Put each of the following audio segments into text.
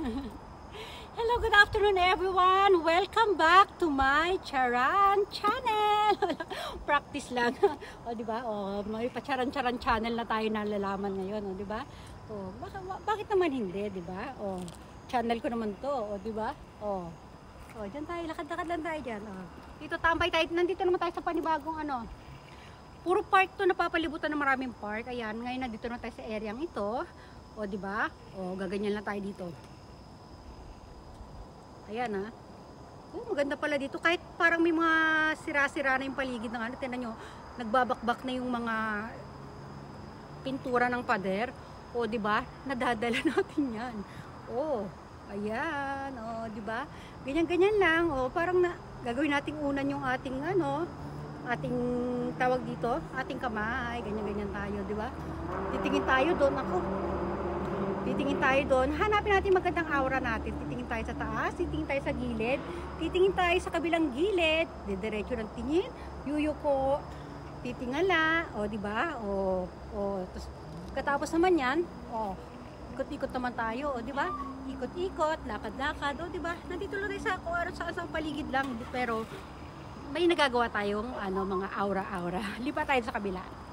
Hello, good afternoon everyone. Welcome back to my Charan channel. Practice lang. O di ba? O may pa-charan-charan channel na tayo nalalaman ngayon, o di ba? O bakit naman hindi, di ba? O channel ko naman 'to, o di ba? O diyan tayo, lakad-lakad lang tayo diyan. O dito tambay tayo. Nandito naman tayo sa panibagong ano. Puro park 'to, napapalibutan ng maraming park. Ayan, ngayon nandito na tayo sa areang ito. O di ba? O gaganyan lang tayo dito. Ayan ha. Oh, maganda pala dito. Kahit parang may mga sira-sira na yung paligid ng ano. Tingnan nyo, nagbabakbak na yung mga pintura ng pader. O, di ba? Nadadala natin yan. Oh, ayan. O, di ba? Ganyan-ganyan lang. O, parang gagawin nating unan yung ating ano, ating tawag dito, ating kamay. Ganyan-ganyan tayo, di ba? Titingin tayo doon. Ako. Titingin tayo doon, hanapin natin magandang aura natin. Titingin tayo sa taas, titingin tayo sa gilid, titingin tayo sa kabilang gilid, diretso ng tingin, yuyuko, titingala, o di ba? Tapos katapos naman 'yan, ikot-ikot naman tayo, o di ba? Ikot-ikot, lakad-lakad, o di ba? Nandito lang tayo sa sa paligid lang, pero may nagagawa tayong ano, mga aura-aura. Lipat tayo sa kabila.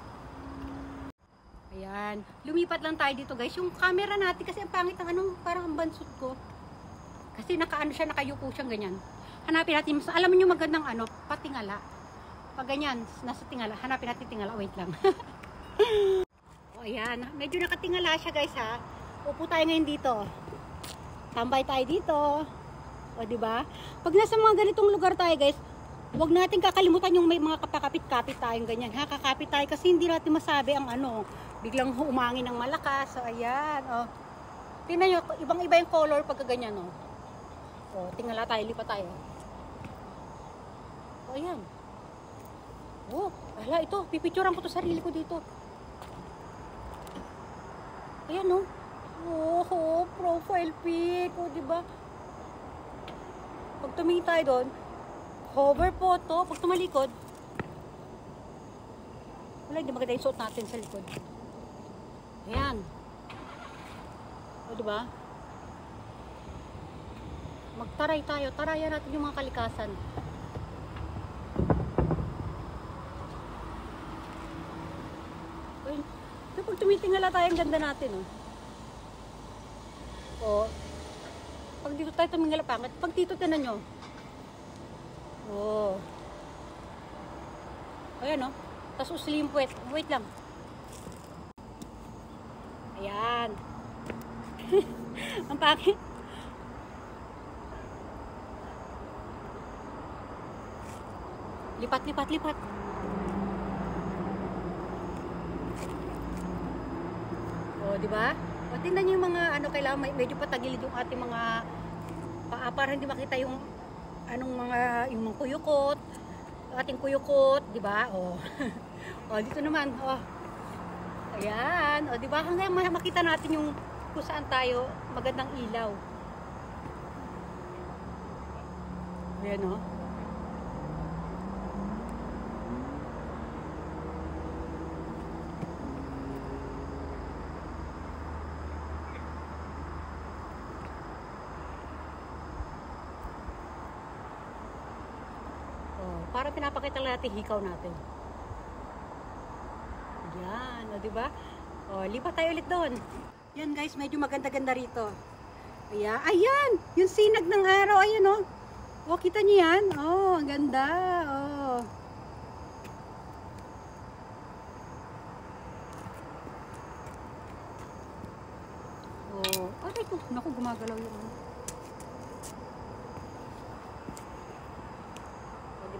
Ayan, lumipat lang tayo dito guys. Yung camera natin kasi ang pangit ng ano, parang ang bansot ko. Kasi nakaano siya, nakayuko siyang ganyan. Hanapin natin, alam niyo magandang ano, patingala. Pag ganyan, nasa tingala, hanapin natin tingala, wait lang. O ayan, medyo nakatingala siya guys ha. Upo tayo ngayon dito. Tambay tayo dito. O di ba? Pag nasa mga ganitong lugar tayo guys, huwag natin kakalimutan yung may mga kapakapit-kapit tayong ganyan ha. Kakapit tayo kasi hindi natin masabi ang ano, biglang umangin ng malakas. So ayan, tingnan nyo, ibang-iba yung color pagka ganyan, tingala tayo, lipat tayo. O ayan. Hala, ito, pipicturean ko to sarili ko dito. Ayan profile pic, diba? Pag tumingin tayo doon, hover photo, pag tumalikod, wala, hindi maganda yung suot natin sa likod. Ayan. O, diba? Magtaray tayo. Tarayan natin yung mga kalikasan. Uy, pag tumitingala tayo, ang ganda natin, pag dito tayo tumingala pangit, pag dito tinan nyo. Ayan, tapos uslim puwet. Wait lang. Ayan. Ang pangit. Lipat. Di ba? Tingnan niyo yung mga ano, kailangan medyo patagilid yung ating mga paa para hindi makita yung anong mga yung kuyukot, ating kuyukot, di ba? Dito naman, ayan, di ba? Hanggang makita natin yung kung saan tayo, magandang ilaw. Ayan, para pinapakita lang natin hikaw natin. Yan, di ba? Lipat tayo ulit doon. Yan guys, medyo maganda-ganda rito. Ayan, yung sinag ng araw, ayan kita niyo yan? Ang ganda. Aray ko, naku, gumagalaw yun.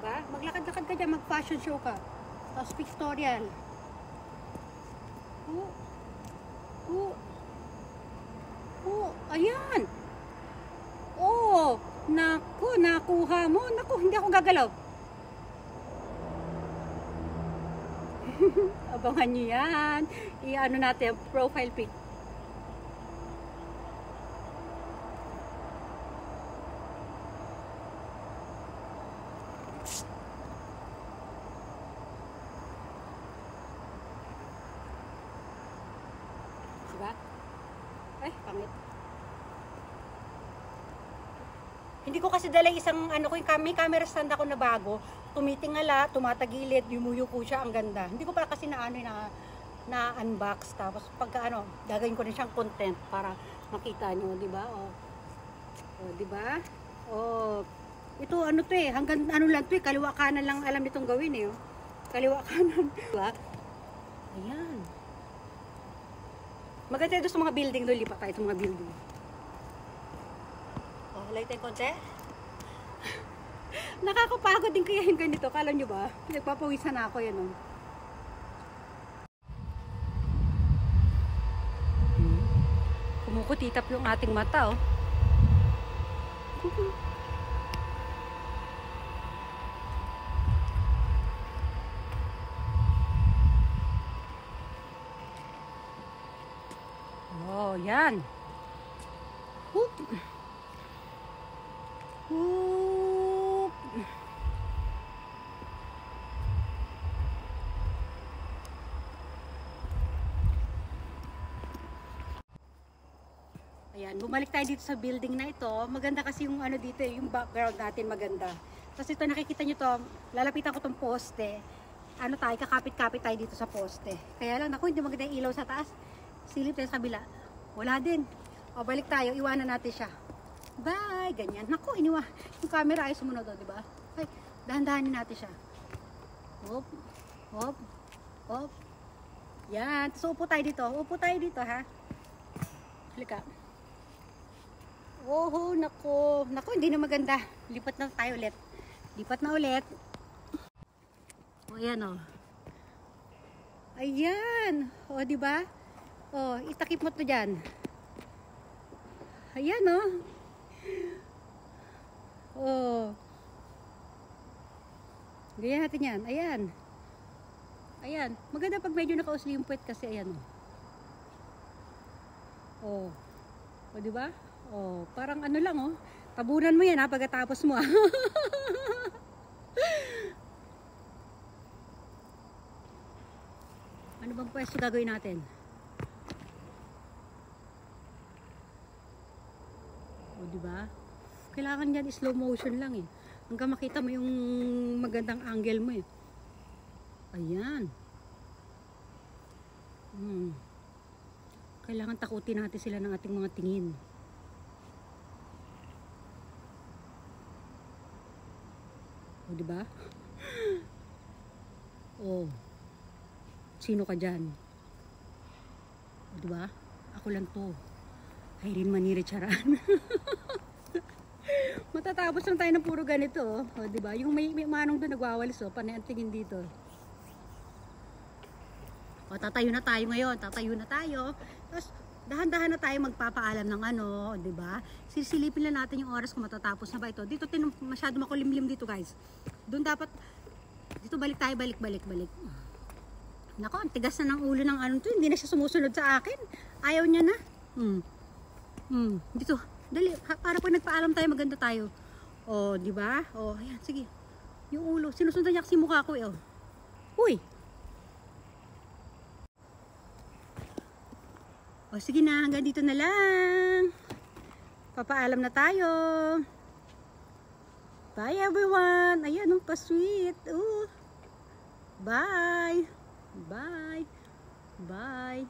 Diba? Maglakad-lakad ka dyan, mag-fashion show ka. Tapos pictorial. Ayan. Naku, nakuha mo. Naku, hindi ako gagalaw. Abangan nyo yan. I-ano natin, profile pic. Diba? Ay, pangit. Hindi ko kasi dala isang ano ko, may camera stand ako na bago. Tumitingala, tumatagilid, yumuyuko siya, ang ganda. Hindi ko pa kasi na unbox, tapos pagka ano, gagawin ko na siyang content para makita niyo, di ba? Di ba? Ito ano to eh, hanggang ano lang to eh, kaliwa kanan lang alam nitong gawin eh. Kaliwa kanan, di ba? Ayan. Maganda doon sa mga building, doon lipat tayo sa mga building. Light tayo konti. Nakakapagod din kaya yung ganito, kala nyo ba? Nagpapawisan na ako yan. Kumukutitap yung ating mata. Yan. Whoop. Whoop. Ayan, bumalik tayo dito sa building na ito. Maganda kasi yung ano dito, yung background natin maganda. Tapos ito nakikita nyo to, lalapitan ko tong poste. Ano tayo, kakapit-kapit tayo dito sa poste. Kaya lang, naku, hindi maganda yung ilaw sa taas. Silip tayo sa kabila. Wala din. Balik tayo, iwanan natin siya. Bye! Ganyan. Naku, yung camera ay sumunod, di ba? Ay, dahan-dahanin natin siya. Hop, hop, hop. Yan. So, upo tayo dito. Upo tayo dito, ha? Halika. Oh, naku. Naku, hindi na maganda. Lipat na tayo ulit. Lipat na ulit. Ayan, Ayan. Di ba? Itakip mo to dyan. Ayan, Ganyan natin yan. Ayan. Ayan. Maganda pag medyo nakausli yung puwet kasi ayan, di ba? Parang ano lang, tabunan mo yan, pagkatapos mo, Ano bang pwesto gagawin natin? Di ba? Kailangan yan slow motion lang eh. Hanggang makita mo yung magandang angle mo eh. Ayan. Kailangan takutin natin sila ng ating mga tingin. Di ba? Sino ka dyan? Di ba? Ako lang to. Irene Maniri Charan. Matatapos lang tayo ng puro ganito, di ba? Yung may manong doon nagwawalis, panay ang tingin dito. Tatayo na tayo ngayon, tatayo na tayo. Tapos dahan-dahan na tayo magpapaalam ng ano, di ba? Sisilipin lang natin yung oras kung matatapos na ba ito. Dito masyado makulimlim dito, guys. Doon dapat dito balik tayo, balik. Nako, ang tigas na ng ulo ng ano to, hindi na siya sumusunod sa akin. Ayaw niya na. Dito. Dali, para pag nagpaalam tayo, maganda tayo. Di ba? Ayan, sige. Yung ulo, sinusundan niya kasi mukha ko eh. Uy. Sige na, hanggang dito na lang. Papaalam na tayo. Bye everyone. Ayan, pa-sweet. Bye. Bye. Bye.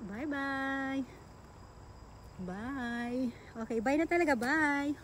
Bye-bye. Bye. Okay, bye na talaga. Bye.